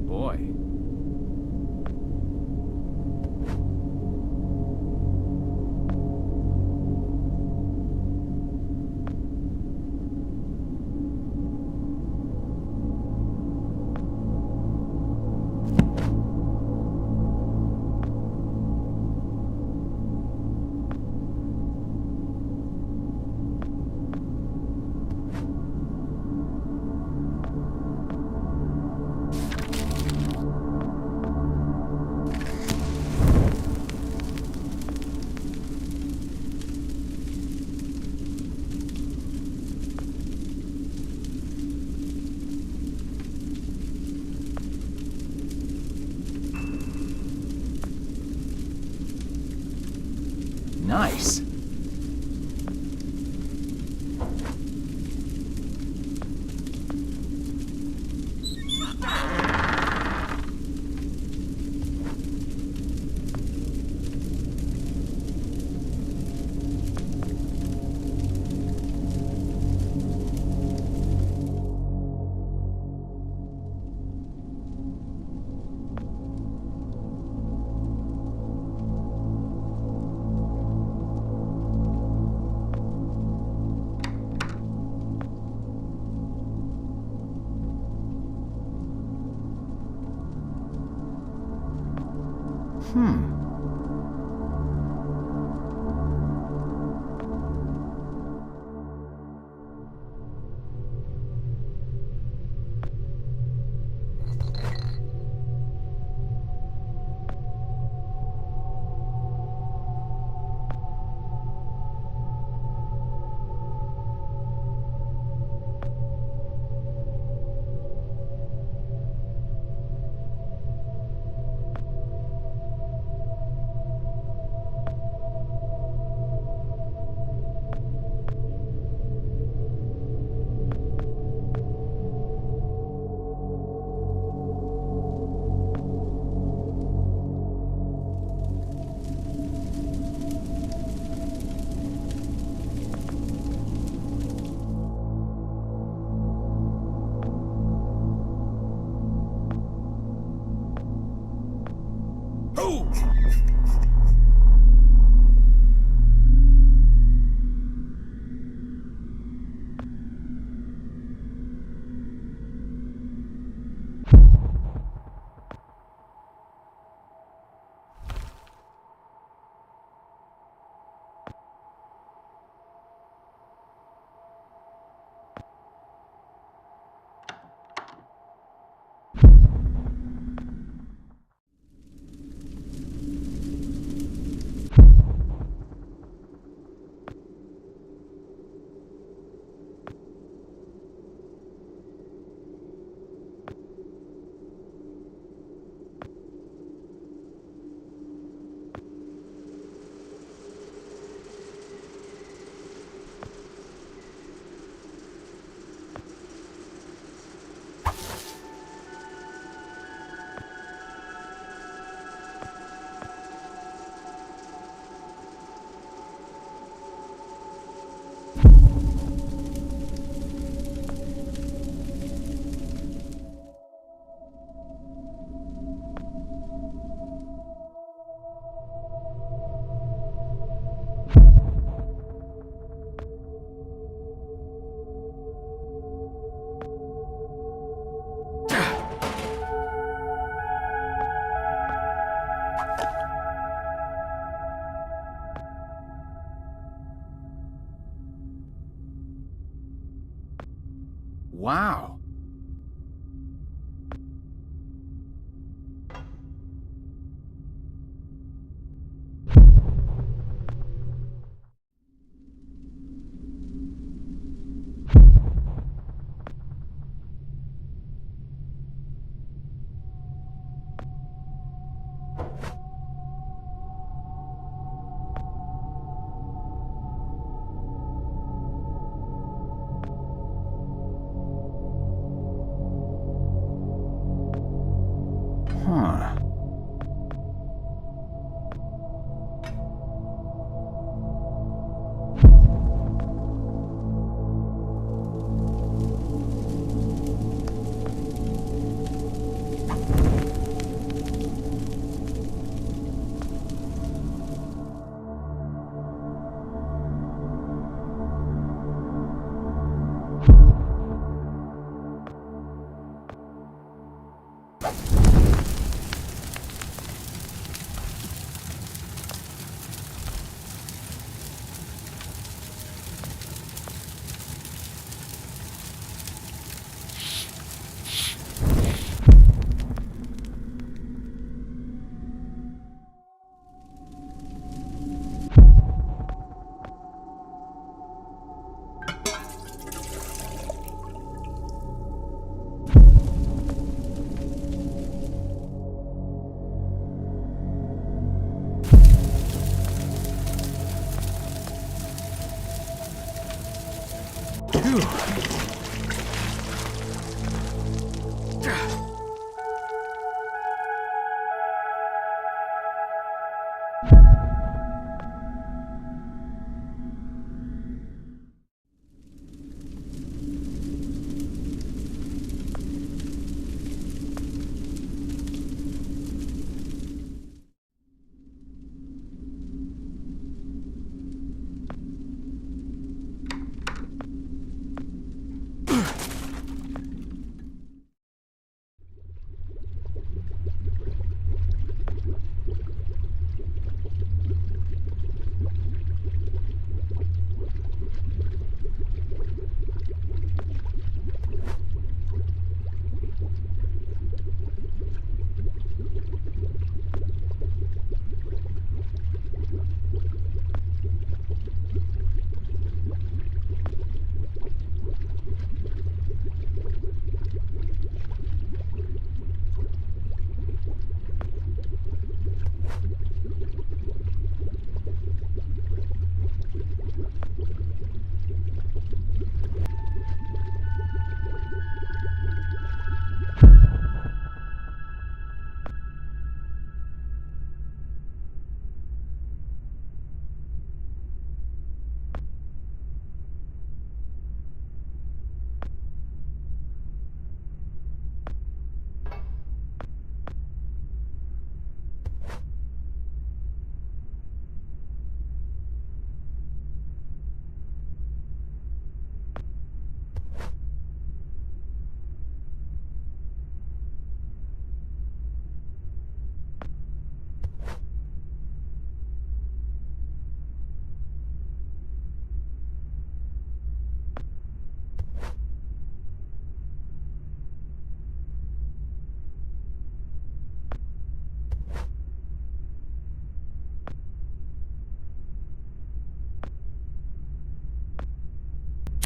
Boy. Nice. Wow.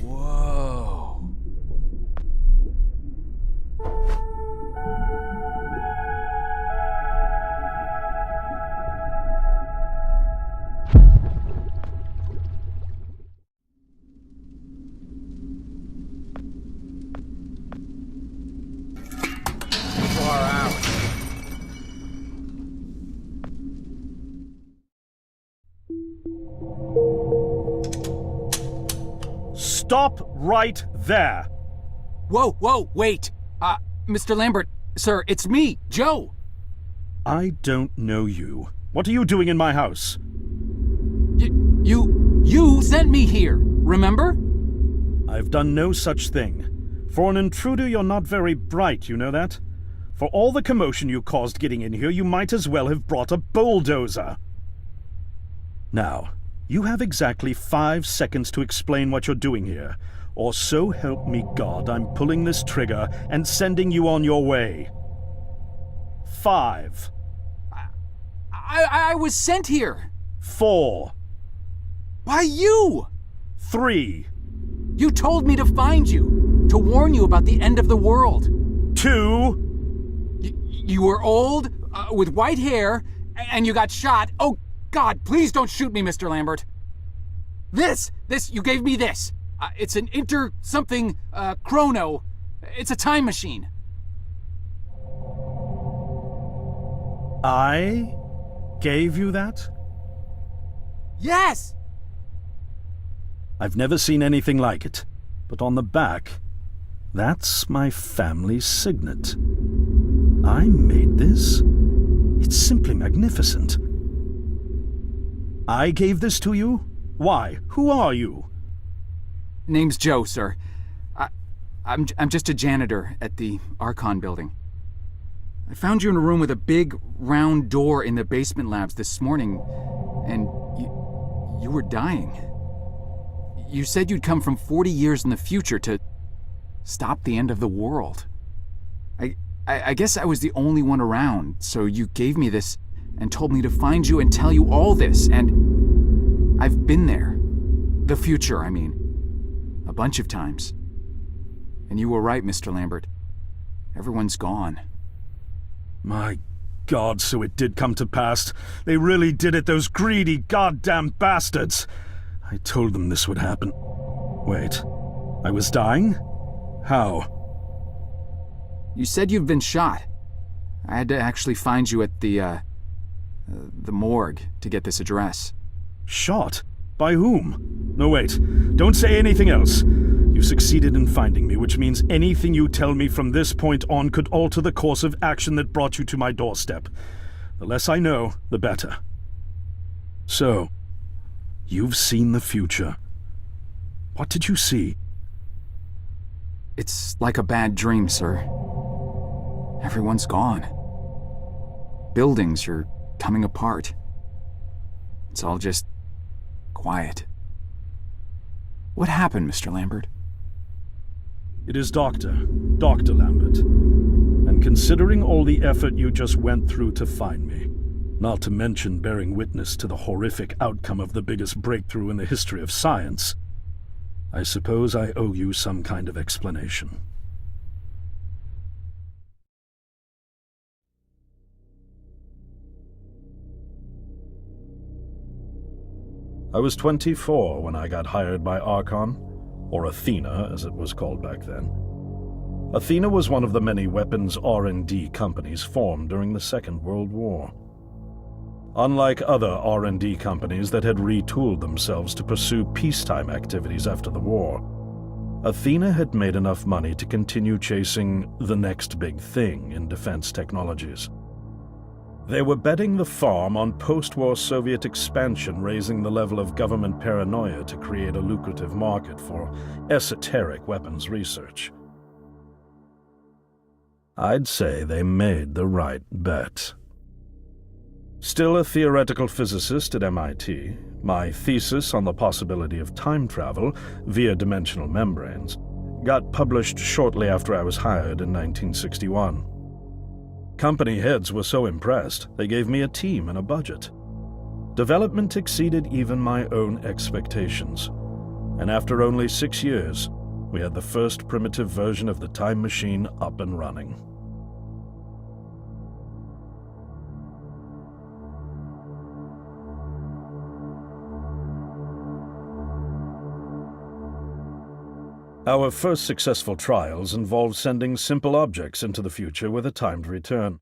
Whoa. Far out. Stop right there! Whoa, wait! Mr. Lambert, sir, it's me, Joe! I don't know you. What are you doing in my house? You sent me here, remember? I've done no such thing. For an intruder, you're not very bright, you know that? For all the commotion you caused getting in here, you might as well have brought a bulldozer. Now, you have exactly 5 seconds to explain what you're doing here, or so help me God, I'm pulling this trigger and sending you on your way. 5. I was sent here. 4. By you! 3. You told me to find you, to warn you about the end of the world. 2. You were old, with white hair, and you got shot. Oh, God, please don't shoot me, Mr. Lambert. You gave me this. It's an chrono. It's a time machine. I gave you that? Yes! I've never seen anything like it, but on the back, that's my family's signet. I made this? It's simply magnificent. I gave this to you? Why? Who are you? Name's Joe, sir. I'm just a janitor at the Archon building. I found you in a room with a big, round door in the basement labs this morning, and you were dying. You said you'd come from 40 years in the future to stop the end of the world. I guess I was the only one around, so you gave me this and told me to find you and tell you all this, and I've been there. The future, I mean. A bunch of times. And you were right, Mr. Lambert. Everyone's gone. My God, so it did come to pass. They really did it, those greedy goddamn bastards. I told them this would happen. Wait. I was dying? How? You said you'd been shot. I had to actually find you at the morgue to get this address. Shot? By whom? No, wait. Don't say anything else. You succeeded in finding me, which means anything you tell me from this point on could alter the course of action that brought you to my doorstep. The less I know, the better. So, you've seen the future. What did you see? It's like a bad dream, sir. Everyone's gone. Buildings are coming apart. It's all just quiet. What happened, Mr. Lambert? It is Dr. Lambert. And considering all the effort you just went through to find me, not to mention bearing witness to the horrific outcome of the biggest breakthrough in the history of science, I suppose I owe you some kind of explanation. I was 24 when I got hired by Archon, or Athena as it was called back then. Athena was one of the many weapons R&D companies formed during the Second World War. Unlike other R&D companies that had retooled themselves to pursue peacetime activities after the war, Athena had made enough money to continue chasing the next big thing in defense technologies. They were betting the farm on post-war Soviet expansion, raising the level of government paranoia to create a lucrative market for esoteric weapons research. I'd say they made the right bet. Still a theoretical physicist at MIT, my thesis on the possibility of time travel via dimensional membranes got published shortly after I was hired in 1961. Company heads were so impressed, they gave me a team and a budget. Development exceeded even my own expectations, and after only 6 years, we had the first primitive version of the time machine up and running. Our first successful trials involved sending simple objects into the future with a timed return.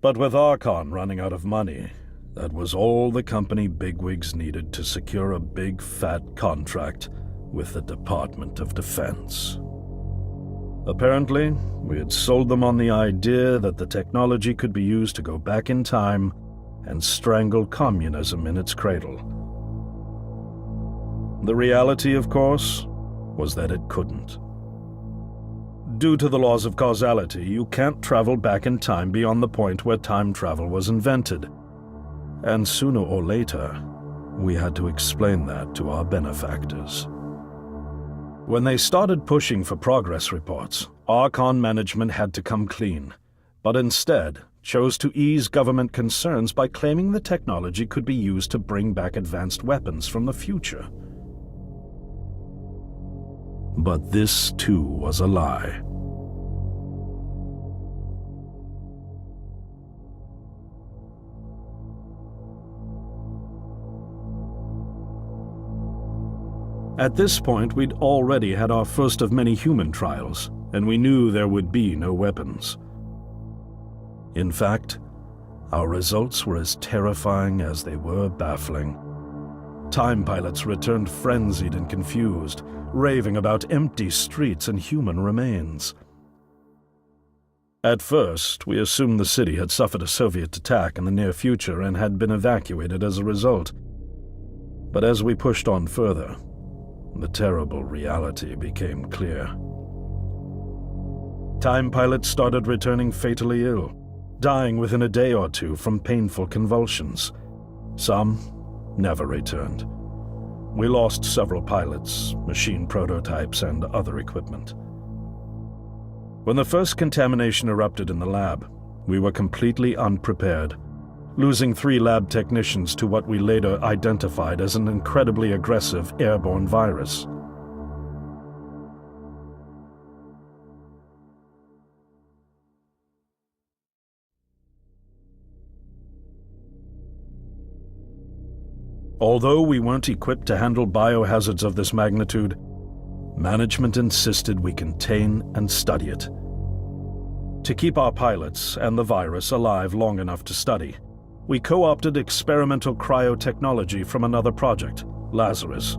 But with Archon running out of money, that was all the company bigwigs needed to secure a big fat contract with the Department of Defense. Apparently, we had sold them on the idea that the technology could be used to go back in time and strangle communism in its cradle. The reality, of course, was that it couldn't. Due to the laws of causality, you can't travel back in time beyond the point where time travel was invented. And sooner or later, we had to explain that to our benefactors. When they started pushing for progress reports, Archon management had to come clean, but instead chose to ease government concerns by claiming the technology could be used to bring back advanced weapons from the future. But this, too, was a lie. At this point, we'd already had our first of many human trials, and we knew there would be no weapons. In fact, our results were as terrifying as they were baffling. Time pilots returned frenzied and confused, raving about empty streets and human remains. At first, we assumed the city had suffered a Soviet attack in the near future and had been evacuated as a result. But as we pushed on further, the terrible reality became clear. Time pilots started returning fatally ill, dying within a day or two from painful convulsions. Some never returned. We lost several pilots, machine prototypes, and other equipment. When the first contamination erupted in the lab, we were completely unprepared, losing 3 lab technicians to what we later identified as an incredibly aggressive airborne virus. Although we weren't equipped to handle biohazards of this magnitude, Management insisted we contain and study it. To keep our pilots and the virus alive long enough to study, we co-opted experimental cryotechnology from another project, Lazarus,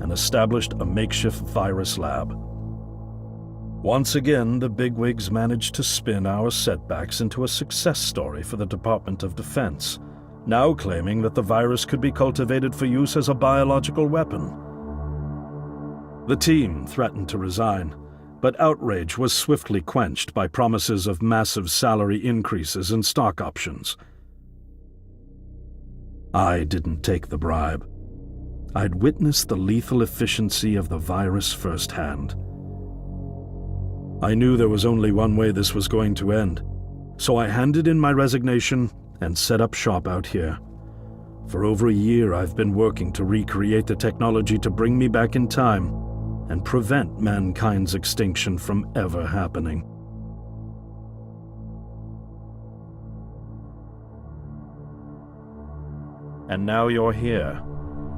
and established a makeshift virus lab. Once again, the bigwigs managed to spin our setbacks into a success story for the Department of Defense, now claiming that the virus could be cultivated for use as a biological weapon. The team threatened to resign, but outrage was swiftly quenched by promises of massive salary increases and stock options. I didn't take the bribe. I'd witnessed the lethal efficiency of the virus firsthand. I knew there was only one way this was going to end, so I handed in my resignation and set up shop out here. For over a year, I've been working to recreate the technology to bring me back in time and prevent mankind's extinction from ever happening. And now you're here,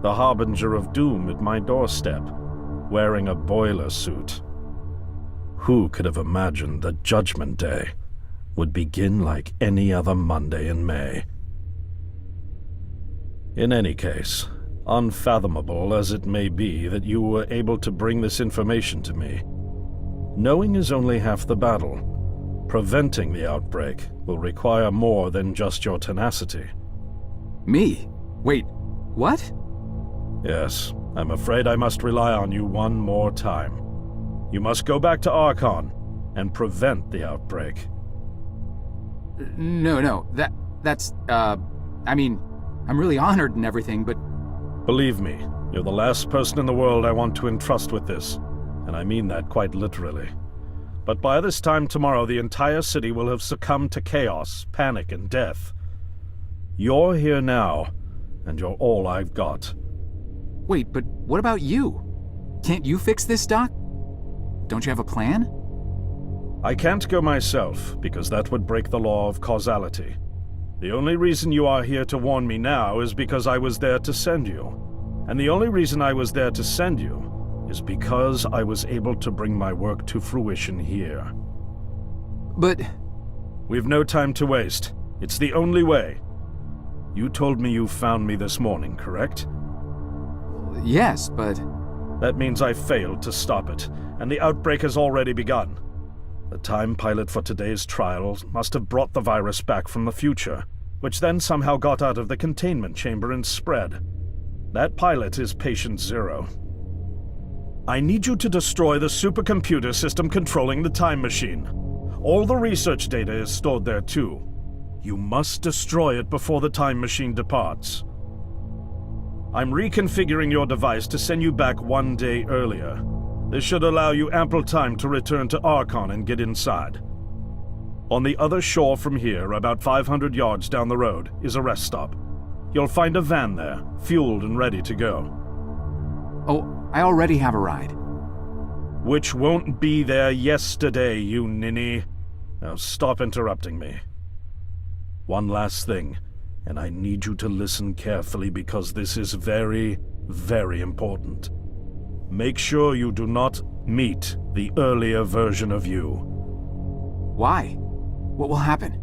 the harbinger of doom at my doorstep, wearing a boiler suit. Who could have imagined that Judgment Day would begin like any other Monday in May? In any case, unfathomable as it may be that you were able to bring this information to me, knowing is only half the battle. Preventing the outbreak will require more than just your tenacity. Me? Wait, what? Yes, I'm afraid I must rely on you one more time. You must go back to Archon and prevent the outbreak. No, that's, I mean, I'm really honored and everything, but... Believe me, you're the last person in the world I want to entrust with this, and I mean that quite literally. But by this time tomorrow, the entire city will have succumbed to chaos, panic, and death. You're here now, and you're all I've got. Wait, but what about you? Can't you fix this, Doc? Don't you have a plan? I can't go myself, because that would break the law of causality. The only reason you are here to warn me now is because I was there to send you. And the only reason I was there to send you is because I was able to bring my work to fruition here. But... We've no time to waste. It's the only way. You told me you found me this morning, correct? Yes, but... That means I failed to stop it, and the outbreak has already begun. The time pilot for today's trials must have brought the virus back from the future, which then somehow got out of the containment chamber and spread. That pilot is Patient Zero. I need you to destroy the supercomputer system controlling the time machine. All the research data is stored there too. You must destroy it before the time machine departs. I'm reconfiguring your device to send you back one day earlier. This should allow you ample time to return to Archon and get inside. On the other shore from here, about 500 yards down the road, is a rest stop. You'll find a van there, fueled and ready to go. Oh, I already have a ride. Which won't be there yesterday, you ninny. Now stop interrupting me. One last thing, and I need you to listen carefully because this is very, very important. Make sure you do not meet the earlier version of you. Why? What will happen?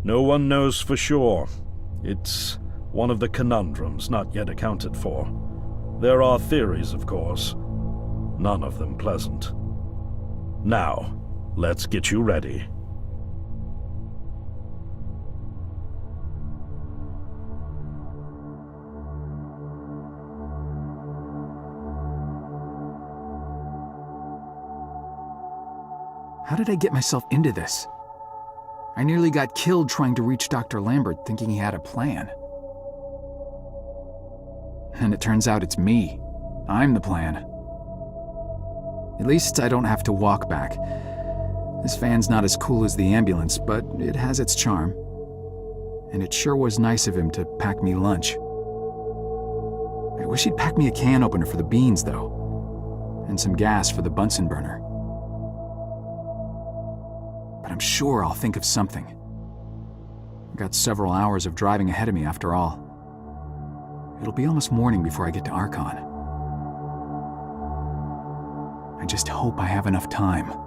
No one knows for sure. It's one of the conundrums not yet accounted for. There are theories, of course. None of them pleasant. Now, let's get you ready. How did I get myself into this? I nearly got killed trying to reach Dr. Lambert thinking he had a plan. And it turns out it's me. I'm the plan. At least I don't have to walk back. This van's not as cool as the ambulance, but it has its charm. And it sure was nice of him to pack me lunch. I wish he'd packed me a can opener for the beans, though. And some gas for the Bunsen burner. But I'm sure I'll think of something. I've got several hours of driving ahead of me after all. It'll be almost morning before I get to Archon. I just hope I have enough time.